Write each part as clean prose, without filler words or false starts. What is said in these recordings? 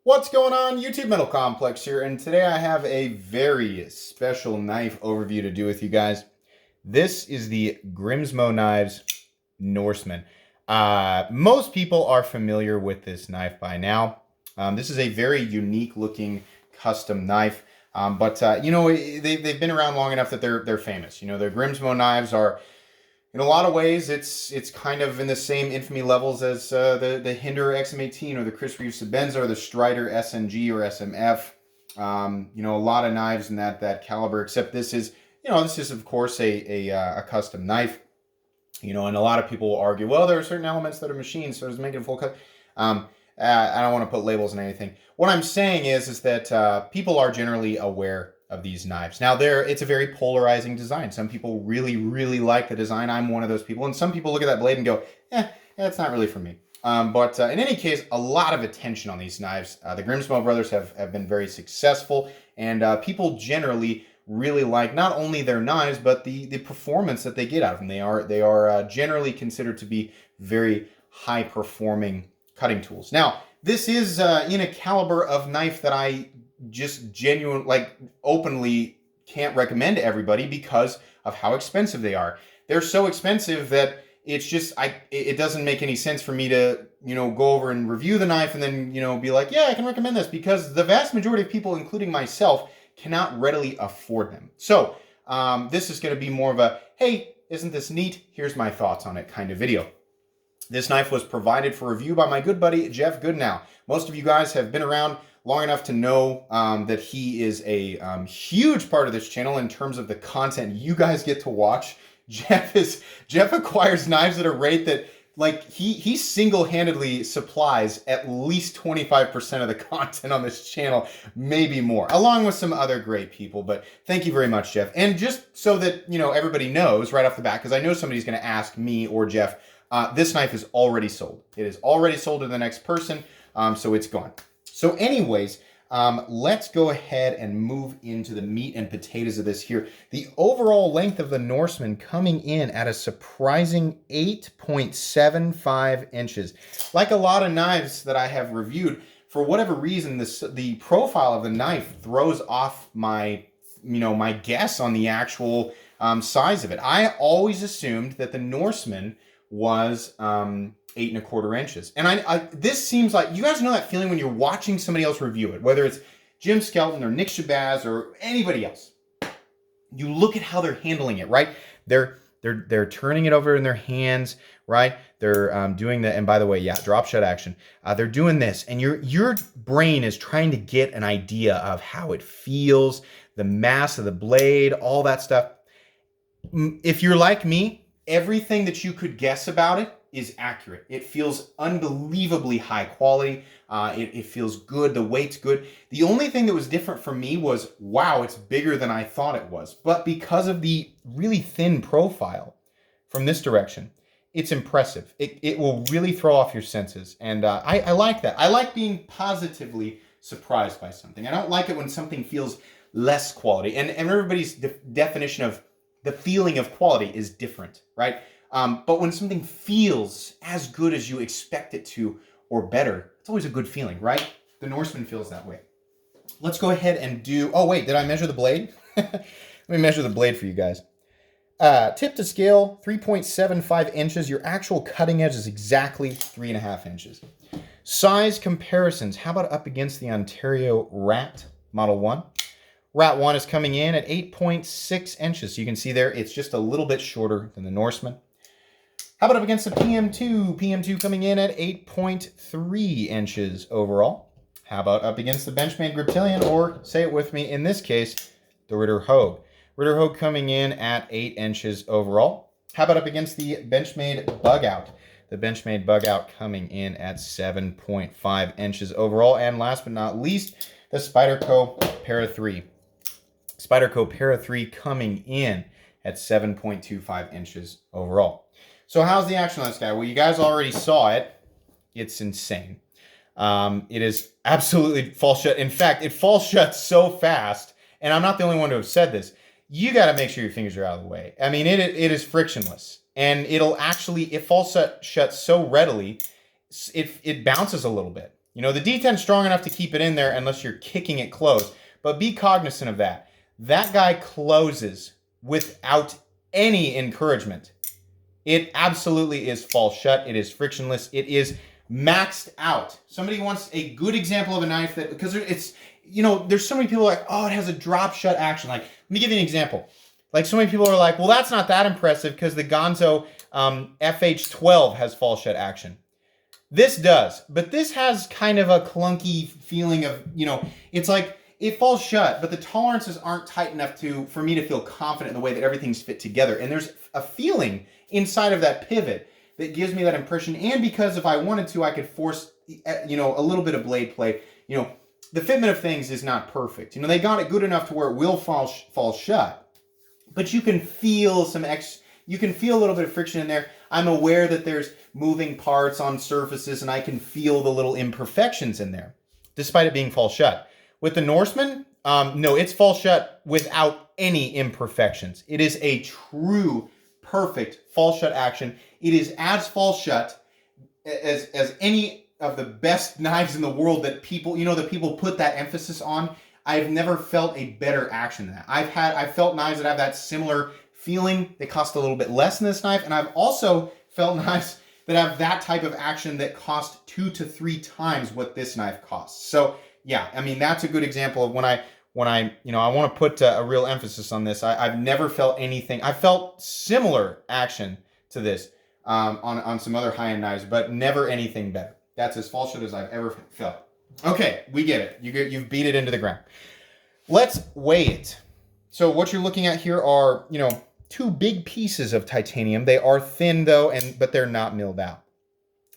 What's going on? YouTube Metal Complex here, and today I have a very special knife overview to do with you guys. This is the Grimsmo Knives Norseman. Most people are familiar with this knife by now. This is a very unique looking custom knife, but they've been around long enough that they're famous. You know, the Grimsmo knives are, in a lot of ways, it's kind of in the same infamy levels as the Hinder XM18 or the Chris Reeve Sebenza or the Strider SNG or SMF. A lot of knives in that caliber. Except this is of course a custom knife. And a lot of people will argue, well, there are certain elements that are machines, so does it make it a full cut? I don't want to put labels on anything. What I'm saying is that people are generally aware of these knives. Now, it's a very polarizing design. Some people really, really like the design. I'm one of those people. And some people look at that blade and go, that's not really for me. But in any case, a lot of attention on these knives. The Grimsmo brothers have been very successful, and people generally really like not only their knives, but the performance that they get out of them. They are generally considered to be very high-performing cutting tools. Now, this is in a caliber of knife that I just openly can't recommend to everybody because of how expensive they are. They're so expensive that it's just, it doesn't make any sense for me to, go over and review the knife and then, be like, yeah, I can recommend this, because the vast majority of people, including myself, cannot readily afford them. So this is going to be more of a, hey, isn't this neat? Here's my thoughts on it kind of video. This knife was provided for review by my good buddy, Jeff Goodnow. Most of you guys have been around long enough to know that he is a huge part of this channel in terms of the content you guys get to watch. Jeff acquires knives at a rate that, he single-handedly supplies at least 25% of the content on this channel, maybe more, along with some other great people. But thank you very much, Jeff. And just so that, everybody knows right off the bat, because I know somebody's going to ask me or Jeff, this knife is already sold. It is already sold to the next person, so it's gone. So anyways, let's go ahead and move into the meat and potatoes of this here. The overall length of the Norseman coming in at a surprising 8.75 inches. Like a lot of knives that I have reviewed, for whatever reason, the profile of the knife throws off my guess on the actual size of it. I always assumed that the Norseman was 8.25 inches. And this seems like, you guys know that feeling when you're watching somebody else review it, whether it's Jim Skelton or Nick Shabazz or anybody else. You look at how they're handling it, right? They're turning it over in their hands, right? They're doing the, and by the way, yeah, drop shut action. They're doing this, and your brain is trying to get an idea of how it feels, the mass of the blade, all that stuff. If you're like me, everything that you could guess about it is accurate. It feels unbelievably high quality. It feels good. The weight's good. The only thing that was different for me was, wow, it's bigger than I thought it was. But because of the really thin profile from this direction, it's impressive. It will really throw off your senses. And I like that. I like being positively surprised by something. I don't like it when something feels less quality. And everybody's definition of the feeling of quality is different, right? But when something feels as good as you expect it to or better, it's always a good feeling, right? The Norseman feels that way. Let's go ahead and do... Oh, wait, did I measure the blade? Let me measure the blade for you guys. Tip to scale, 3.75 inches. Your actual cutting edge is exactly 3.5 inches. Size comparisons. How about up against the Ontario Rat Model 1? Rat 1 is coming in at 8.6 inches. So you can see there, it's just a little bit shorter than the Norseman. How about up against the PM2? PM2 coming in at 8.3 inches overall. How about up against the Benchmade Griptilian, or say it with me, in this case, the Ritter Hogue. Ritter Hogue coming in at 8 inches overall. How about up against the Benchmade Bug Out? The Benchmade Bug Out coming in at 7.5 inches overall. And last but not least, the Spyderco Para 3. Spyderco Para 3 coming in at 7.25 inches overall. So how's the action on this guy? Well, you guys already saw it. It's insane. It is absolutely falls shut. In fact, it falls shut so fast, and I'm not the only one to have said this. You got to make sure your fingers are out of the way. I mean, it is frictionless, and it falls shut so readily, it bounces a little bit. You know, the D10 is strong enough to keep it in there unless you're kicking it closed. But be cognizant of that. That guy closes without any encouragement. It absolutely is false shut. It is frictionless. It is maxed out. Somebody wants a good example of a knife that, because it's, you know, there's so many people like, oh, it has a drop shut action. Like, let me give you an example. Like, so many people are like, well, that's not that impressive because the Gonzo FH12 has false shut action. This does, but this has kind of a clunky feeling of, you know, it's like it falls shut, but the tolerances aren't tight enough for me to feel confident in the way that everything's fit together. And there's a feeling inside of that pivot that gives me that impression. And because if I wanted to, I could force, you know, a little bit of blade play. You know, the fitment of things is not perfect. You know, they got it good enough to where it will fall shut, but you can feel you can feel a little bit of friction in there. I'm aware that there's moving parts on surfaces and I can feel the little imperfections in there, despite it being false shut. With the Norseman, no, it's false shut without any imperfections. It is a true, perfect false shut action. It is as false shut as any of the best knives in the world that people, you know, that people put that emphasis on. I've never felt a better action than that. I've felt knives that have that similar feeling. They cost a little bit less than this knife, and I've also felt knives that have that type of action that cost 2 to 3 times what this knife costs. So yeah, I mean, that's a good example of when I you know, I want to put a real emphasis on this. I've never felt anything. I felt similar action to this on some other high-end knives, but never anything better. That's as false shut as I've ever felt. Okay, we get it. You've beat it into the ground. Let's weigh it. So what you're looking at here are, you know, 2 big pieces of titanium. They are thin though, but they're not milled out.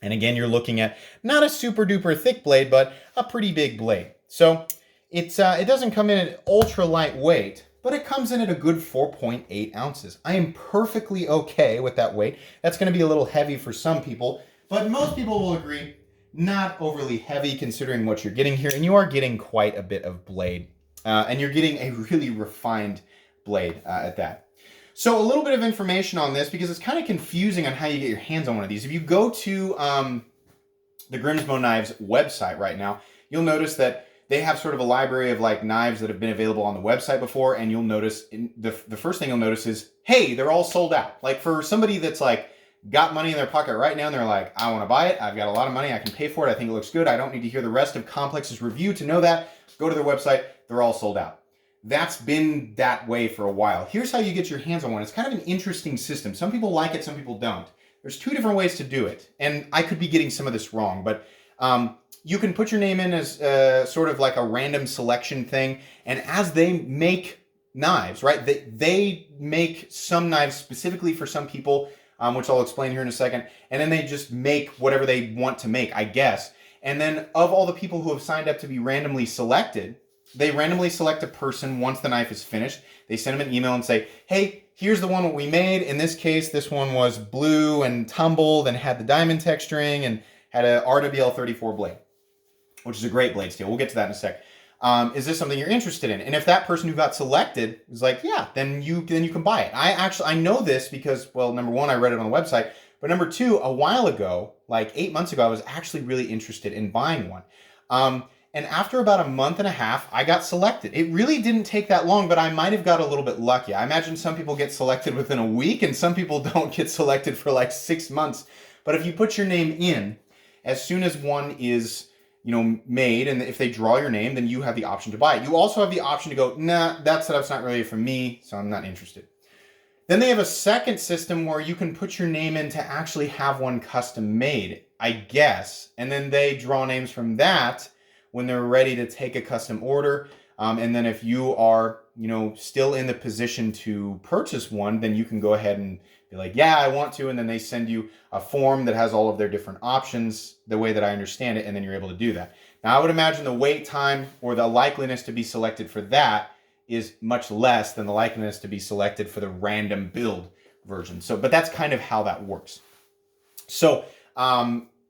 And again, you're looking at not a super duper thick blade, but a pretty big blade. So it doesn't come in at ultra lightweight, but it comes in at a good 4.8 ounces. I am perfectly okay with that weight. That's going to be a little heavy for some people, but most people will agree not overly heavy considering what you're getting here. And you are getting quite a bit of blade, and you're getting a really refined blade at that. So a little bit of information on this, because it's kind of confusing on how you get your hands on one of these. If you go to the Grimsmo Knives website right now, you'll notice that they have sort of a library of like knives that have been available on the website before, and you'll notice, the first thing you'll notice is, hey, they're all sold out. Like for somebody that's like got money in their pocket right now and they're like, I want to buy it, I've got a lot of money, I can pay for it, I think it looks good, I don't need to hear the rest of Complex's review to know that, go to their website, they're all sold out. That's been that way for a while. Here's how you get your hands on one. It's kind of an interesting system. Some people like it, some people don't. There's 2 different ways to do it. And I could be getting some of this wrong, but you can put your name in as sort of like a random selection thing. And as they make knives, right, they make some knives specifically for some people, which I'll explain here in a second. And then they just make whatever they want to make, I guess. And then of all the people who have signed up to be randomly selected, they randomly select a person once the knife is finished. They send them an email and say, hey, here's the one that we made. In this case, this one was blue and tumbled and had the diamond texturing and had a RWL 34 blade, which is a great blade steel. We'll get to that in a sec. Is this something you're interested in? And if that person who got selected is like, yeah, then you can buy it. I know this because, well, number one, I read it on the website. But number 2, a while ago, like 8 months ago, I was actually really interested in buying one. And after about a month and a half, I got selected. It really didn't take that long, but I might have got a little bit lucky. I imagine some people get selected within a week and some people don't get selected for like 6 months. But if you put your name in, as soon as one is, you know, made, and if they draw your name, then you have the option to buy it. You also have the option to go, nah, that setup's not really for me, so I'm not interested. Then they have a second system where you can put your name in to actually have one custom made, I guess. And then they draw names from that when they're ready to take a custom order. And then if you are, you know, still in the position to purchase one, then you can go ahead and be like, yeah, I want to. And then they send you a form that has all of their different options, the way that I understand it. And then you're able to do that. Now, I would imagine the wait time or the likeliness to be selected for that is much less than the likeliness to be selected for the random build version. So, but that's kind of how that works. So,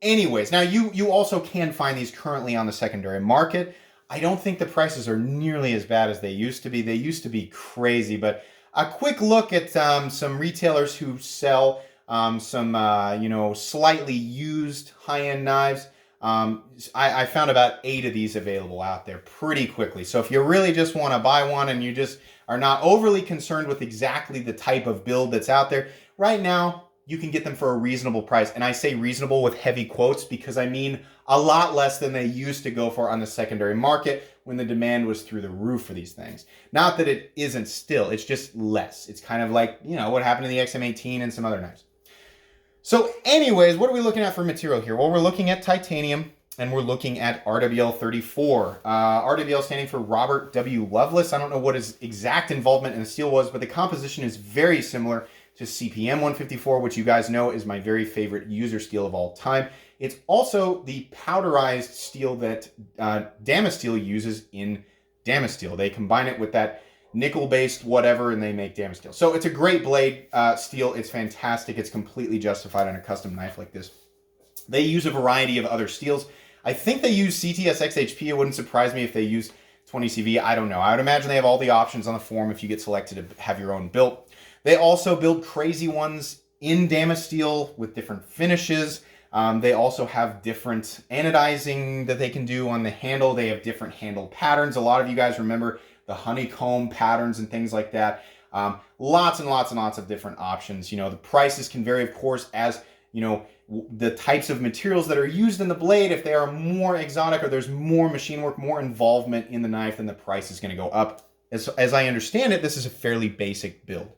anyways, now you also can find these currently on the secondary market. I don't think the prices are nearly as bad as they used to be. They used to be crazy, but a quick look at some retailers who sell some you know, slightly used high-end knives. I found about 8 of these available out there pretty quickly. So if you really just want to buy one and you just are not overly concerned with exactly the type of build that's out there, right now you can get them for a reasonable price. And I say reasonable with heavy quotes because I mean a lot less than they used to go for on the secondary market when the demand was through the roof for these things. Not that it isn't still, it's just less. It's kind of like, you know, what happened to the XM18 and some other knives. So anyways, what are we looking at for material here? Well, we're looking at titanium and we're looking at RWL 34. RWL standing for Robert W. Lovelace. I don't know what his exact involvement in the steel was, but the composition is very similar to CPM 154, which you guys know is my very favorite user steel of all time. It's also the powderized steel that Damasteel uses in Damasteel. They combine it with that nickel-based whatever, and they make Damasteel. So it's a great blade steel. It's fantastic. It's completely justified on a custom knife like this. They use a variety of other steels. I think they use CTS XHP. It wouldn't surprise me if they use 20CV. I don't know. I would imagine they have all the options on the form if you get selected to have your own built. They also build crazy ones in Damasteel with different finishes. They also have different anodizing that they can do on the handle. They have different handle patterns. A lot of you guys remember the honeycomb patterns and things like that. Lots and lots and lots of different options. You know, the prices can vary, of course, as, you know, the types of materials that are used in the blade. If they are more exotic or there's more machine work, more involvement in the knife, then the price is going to go up. As I understand it, this is a fairly basic build.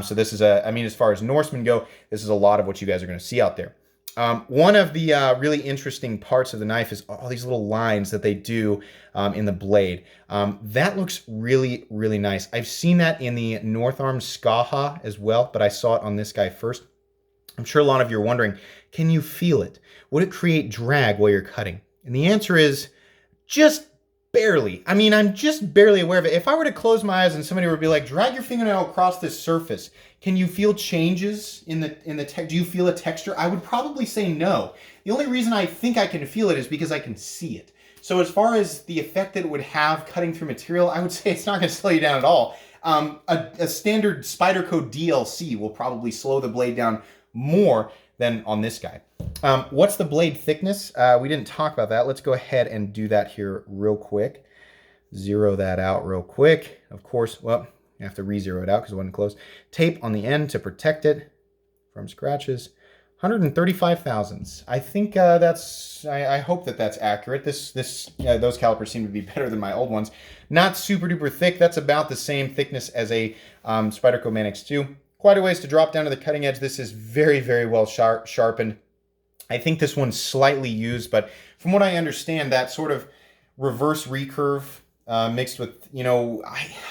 So this is I mean, as far as Norseman go, this is a lot of what you guys are going to see out there. One of the really interesting parts of the knife is all these little lines that they do in the blade. That looks really, really nice. I've seen that in the North Arm Skaha as well, but I saw it on this guy first. I'm sure a lot of you are wondering, can you feel it? Would it create drag while you're cutting? And the answer is just barely. I mean, I'm just barely aware of it. If I were to close my eyes and somebody would be like, drag your fingernail across this surface, can you feel changes in the tech? Do you feel a texture? I would probably say no. The only reason I think I can feel it is because I can see it. So as far as the effect that it would have cutting through material, I would say it's not going to slow you down at all. A standard Spyderco DLC will probably slow the blade down more than on this guy. What's the blade thickness? We didn't talk about that. Let's go ahead and do that here real quick. Zero that out real quick. Of course, well, you have to re-zero it out because it wasn't close. Tape on the end to protect it from scratches. 135 thousandths. I think I hope that that's accurate. Those calipers seem to be better than my old ones. Not super duper thick. That's about the same thickness as a Spyderco Manix 2. Quite a ways to drop down to the cutting edge. This is very, very well sharpened. I think this one's slightly used, but from what I understand, that sort of reverse recurve mixed with, you know,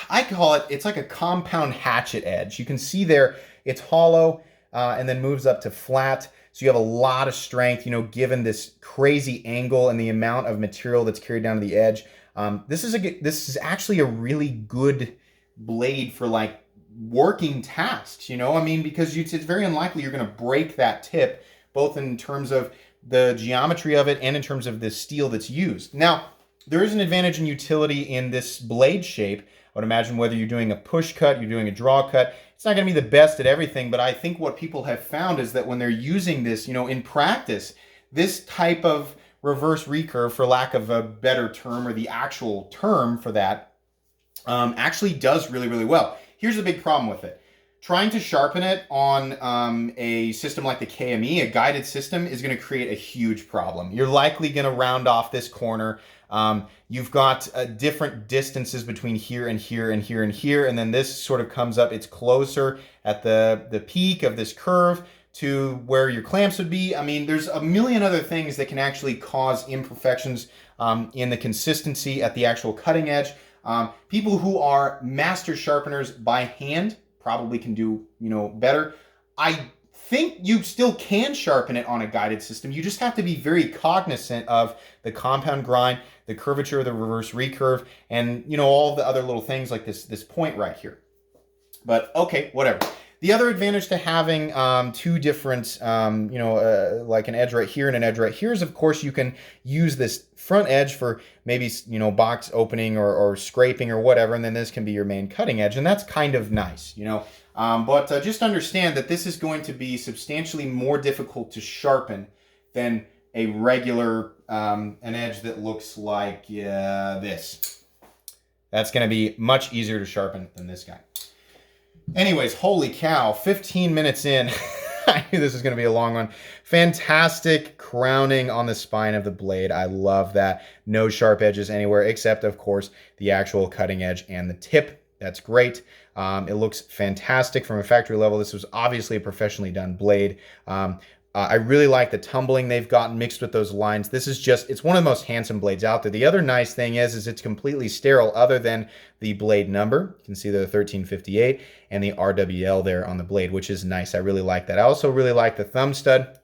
I call it, it's like a compound hatchet edge. You can see there, it's hollow and then moves up to flat. So you have a lot of strength, you know, given this crazy angle and the amount of material that's carried down to the edge. This is actually a really good blade for like working tasks, you know, I mean, because it's very unlikely you're going to break that tip, both in terms of the geometry of it and in terms of the steel that's used. Now, there is an advantage in utility in this blade shape. I would imagine whether you're doing a push cut, you're doing a draw cut, it's not going to be the best at everything, but I think what people have found is that when they're using this, you know, in practice, this type of reverse recurve, for lack of a better term, or the actual term for that, actually does really, really well. Here's the big problem with it. Trying to sharpen it on a system like the KME, a guided system, is going to create a huge problem. You're likely going to round off this corner. You've got different distances between here and here and here and here, and then this sort of comes up. It's closer at the peak of this curve to where your clamps would be. I mean, there's a million other things that can actually cause imperfections in the consistency at the actual cutting edge. People who are master sharpeners by hand probably can do, you know, better. I think you still can sharpen it on a guided system. You just have to be very cognizant of the compound grind, the curvature of the reverse recurve, and, you know, all the other little things like this point right here. But okay, whatever. The other advantage to having two different, like an edge right here and an edge right here is, of course, you can use this front edge for maybe, you know, box opening or scraping or whatever, and then this can be your main cutting edge, and that's kind of nice, you know. But just understand that this is going to be substantially more difficult to sharpen than a regular, an edge that looks like this. That's going to be much easier to sharpen than this guy. Anyways, holy cow, 15 minutes in. I knew this was going to be a long one. Fantastic crowning on the spine of the blade. I love that. No sharp edges anywhere except, of course, the actual cutting edge and the tip. That's great. It looks fantastic from a factory level. This was obviously a professionally done blade. I really like the tumbling they've gotten mixed with those lines. This is just, it's one of the most handsome blades out there. The other nice thing is it's completely sterile other than the blade number. You can see the 1358 and the RWL there on the blade, which is nice. I really like that. I also really like the thumb stud.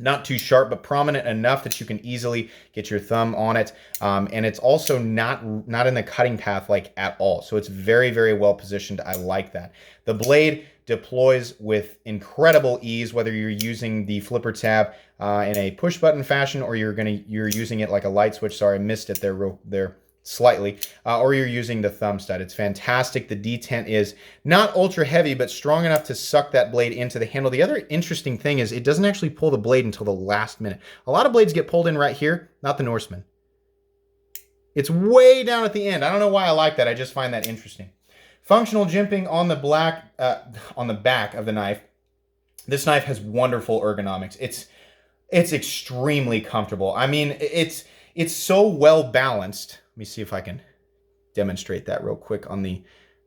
Not too sharp, but prominent enough that you can easily get your thumb on it. And it's also not in the cutting path like at all. So it's very, very well positioned. I like that. The blade deploys with incredible ease, whether you're using the flipper tab in a push button fashion or you're using it like a light switch. Sorry, I missed it there slightly, or you're using the thumb stud. It's fantastic. The detent is not ultra heavy, but strong enough to suck that blade into the handle. The other interesting thing is it doesn't actually pull the blade until the last minute. A lot of blades get pulled in right here, not the Norseman. It's way down at the end. I don't know why I like that. I just find that interesting. Functional jimping on the back of the knife. This knife has wonderful ergonomics. It's extremely comfortable. I mean, it's so well balanced. Let me see if I can demonstrate that real quick on the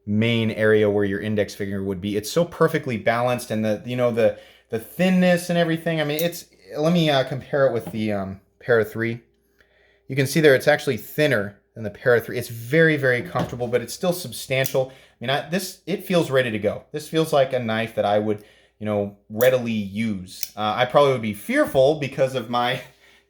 main area where your index finger would be. It's so perfectly balanced, and the thinness and everything. I mean, let me compare it with the Para 3. You can see there it's actually thinner than the Para 3. It's very, very comfortable, but it's still substantial. I mean, it feels ready to go. This feels like a knife that I would, readily use. I probably would be fearful because of my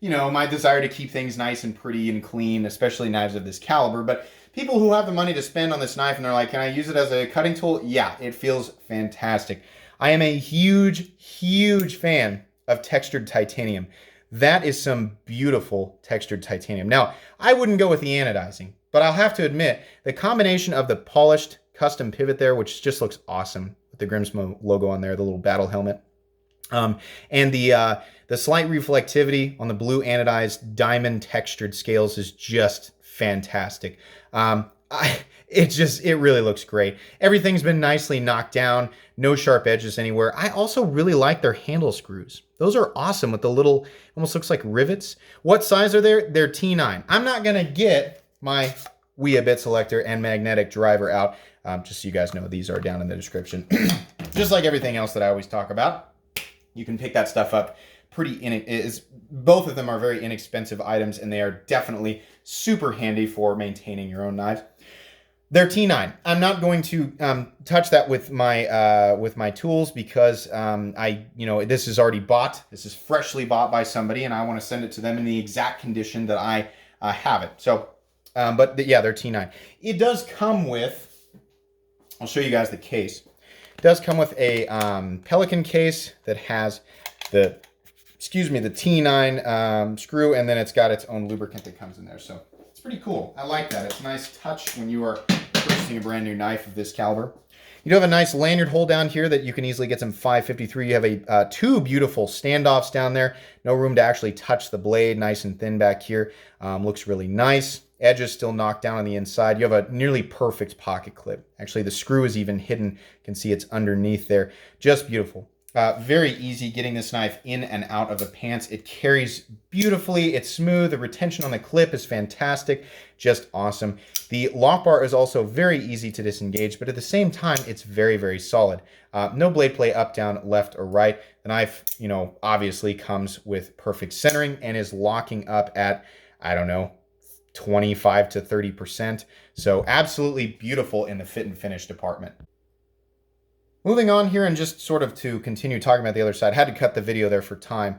my desire to keep things nice and pretty and clean, especially knives of this caliber. But people who have the money to spend on this knife and they're like, can I use it as a cutting tool? Yeah, it feels fantastic. I am a huge, huge fan of textured titanium. That is some beautiful textured titanium. Now, I wouldn't go with the anodizing, but I'll have to admit, the combination of the polished custom pivot there, which just looks awesome with the Grimsmo logo on there, the little battle helmet, and the slight reflectivity on the blue anodized diamond textured scales is just fantastic. It really looks great. Everything's been nicely knocked down. No sharp edges anywhere. I also really like their handle screws. Those are awesome with the little, almost looks like rivets. What size are they? They're T9. I'm not going to get my WIA bit selector and magnetic driver out. Just so you guys know, these are down in the description. Just like everything else that I always talk about. You can pick that stuff up both of them are very inexpensive items, and they are definitely super handy for maintaining your own knives. They're T9. I'm not going to touch that with my tools because this is already bought. This is freshly bought by somebody, and I want to send it to them in the exact condition that I have it. So, yeah, they're T9. It does come with. I'll show you guys the case. It does come with a Pelican case that has the T9 screw, and then it's got its own lubricant that comes in there. So it's pretty cool. I like that. It's a nice touch when you are purchasing a brand new knife of this caliber. You do have a nice lanyard hole down here that you can easily get some 553. You have two beautiful standoffs down there. No room to actually touch the blade. Nice and thin back here. Looks really nice. Edge is still knocked down on the inside. You have a nearly perfect pocket clip. Actually, the screw is even hidden. You can see it's underneath there. Just beautiful. Very easy getting this knife in and out of the pants. It carries beautifully. It's smooth. The retention on the clip is fantastic. Just awesome. The lock bar is also very easy to disengage, but at the same time, it's very, very solid. No blade play up, down, left, or right. The knife, obviously comes with perfect centering and is locking up at, 25 to 30%. So absolutely beautiful in the fit and finish department. Moving on here, and just sort of to continue talking about the other side, I had to cut the video there for time.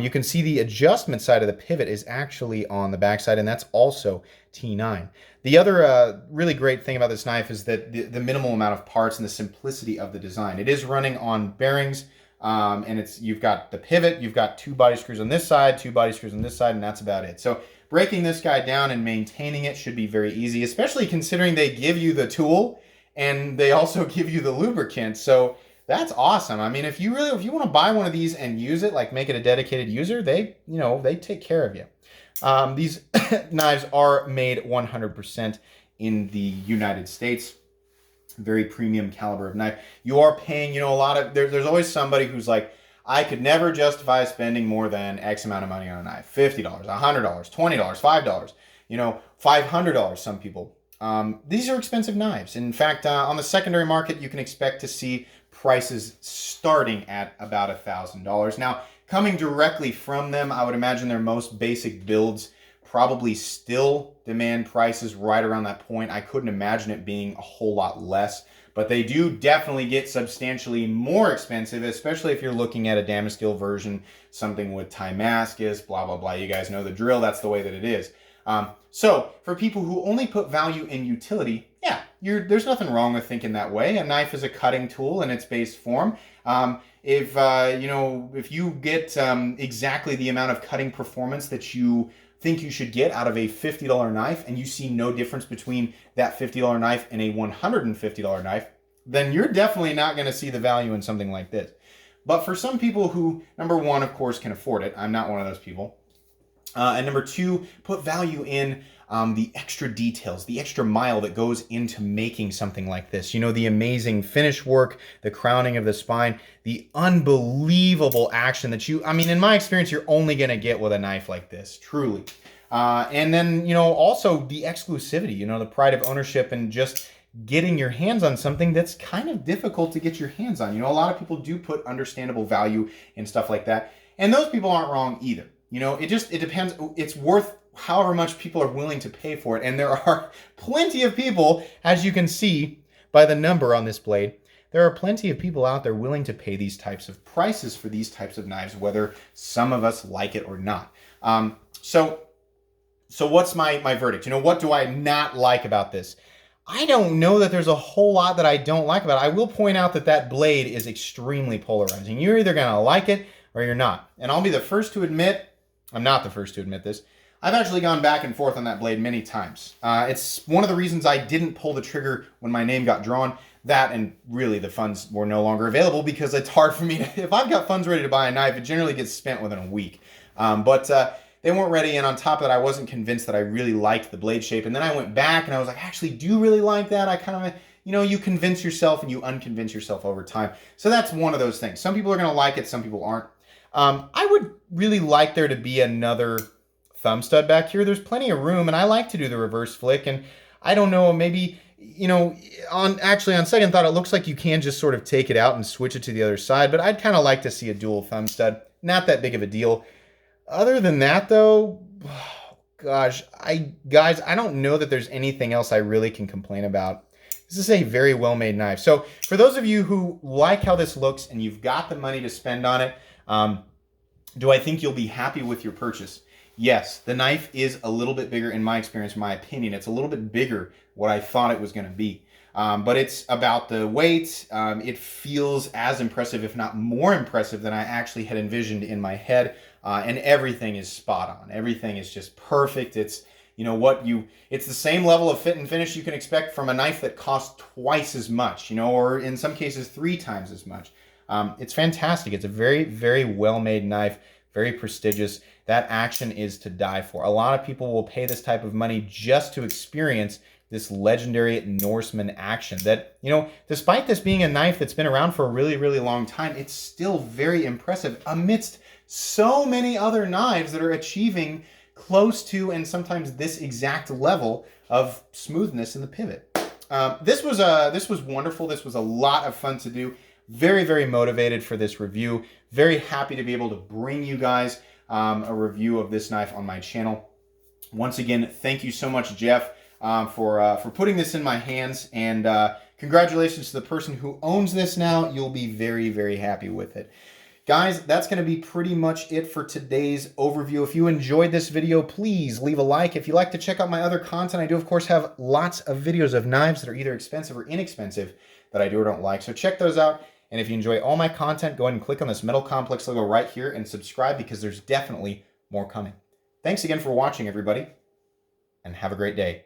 You can see the adjustment side of the pivot is actually on the back side, and that's also T9. The other really great thing about this knife is that the minimal amount of parts and the simplicity of the design. It is running on bearings, and you've got the pivot, you've got 2 body screws on this side, 2 body screws on this side, and that's about it. So breaking this guy down and maintaining it should be very easy, especially considering they give you the tool and they also give you the lubricant. So That's awesome. I mean, if you want to buy one of these and use it, like make it a dedicated user, they take care of you. These knives are made 100% in the United States. Very premium caliber of knife. You are paying, a lot of, there's always somebody who's like, I could never justify spending more than X amount of money on a knife. $50, $100, $20, $5, $500, some people. These are expensive knives. In fact, on the secondary market, you can expect to see prices starting at about $1,000. Now, coming directly from them, I would imagine their most basic builds probably still demand prices right around that point. I couldn't imagine it being a whole lot less, but they do definitely get substantially more expensive, especially if you're looking at a Damascus version, something with Timascus, blah, blah, blah. You guys know the drill. That's the way that it is. So for people who only put value in utility, yeah, there's nothing wrong with thinking that way. A knife is a cutting tool in its base form. If you get exactly the amount of cutting performance that you think you should get out of a $50 knife, and you see no difference between that $50 knife and a $150 knife, then you're definitely not going to see the value in something like this. But for some people who, number one, of course, can afford it, I'm not one of those people, and number two, put value in the extra details, the extra mile that goes into making something like this. The amazing finish work, the crowning of the spine, the unbelievable action that in my experience, you're only going to get with a knife like this, truly. And then, also the exclusivity, the pride of ownership and just getting your hands on something that's kind of difficult to get your hands on. A lot of people do put understandable value in stuff like that. And those people aren't wrong either. It depends. It's worth however much people are willing to pay for it. And there are plenty of people, as you can see by the number on this blade, there are plenty of people out there willing to pay these types of prices for these types of knives, whether some of us like it or not. So what's my verdict? What do I not like about this? I don't know that there's a whole lot that I don't like about it. I will point out that blade is extremely polarizing. You're either going to like it or you're not. And I'll be the first to admit, I'm not the first to admit this, I've actually gone back and forth on that blade many times. It's one of the reasons I didn't pull the trigger when my name got drawn. That, and really the funds were no longer available because it's hard for me to, if I've got funds ready to buy a knife, it generally gets spent within a week. But they weren't ready, and on top of that, I wasn't convinced that I really liked the blade shape. And then I went back and I was like, I actually do really like that. I kind of, you convince yourself and you unconvince yourself over time. So that's one of those things. Some people are going to like it, some people aren't. I would really like there to be another thumb stud back here. There's plenty of room, and I like to do the reverse flick, and I don't know, maybe, on second thought, it looks like you can just sort of take it out and switch it to the other side, but I'd kind of like to see a dual thumb stud. Not that big of a deal. Other than that, though, gosh, I don't know that there's anything else I really can complain about. This is a very well-made knife. So for those of you who like how this looks and you've got the money to spend on it, do I think you'll be happy with your purchase? Yes, the knife is a little bit bigger in my experience, my opinion. It's a little bit bigger what I thought it was going to be. But it's about the weight. It feels as impressive, if not more impressive, than I actually had envisioned in my head. And everything is spot on. Everything is just perfect. It's, it's the same level of fit and finish you can expect from a knife that costs twice as much, or in some cases 3 times as much. It's fantastic. It's a very, very well-made knife, very prestigious. That action is to die for. A lot of people will pay this type of money just to experience this legendary Norseman action that, despite this being a knife that's been around for a really, really long time, it's still very impressive amidst so many other knives that are achieving close to and sometimes this exact level of smoothness in the pivot. This was wonderful. This was a lot of fun to do. Very, very motivated for this review. Very happy to be able to bring you guys a review of this knife on my channel. Once again, thank you so much, Jeff, for putting this in my hands. And congratulations to the person who owns this now. You'll be very, very happy with it. Guys, that's going to be pretty much it for today's overview. If you enjoyed this video, please leave a like. If you'd like to check out my other content, I do, of course, have lots of videos of knives that are either expensive or inexpensive that I do or don't like. So check those out. And if you enjoy all my content, go ahead and click on this Metal Complex logo right here and subscribe because there's definitely more coming. Thanks again for watching, everybody, and have a great day.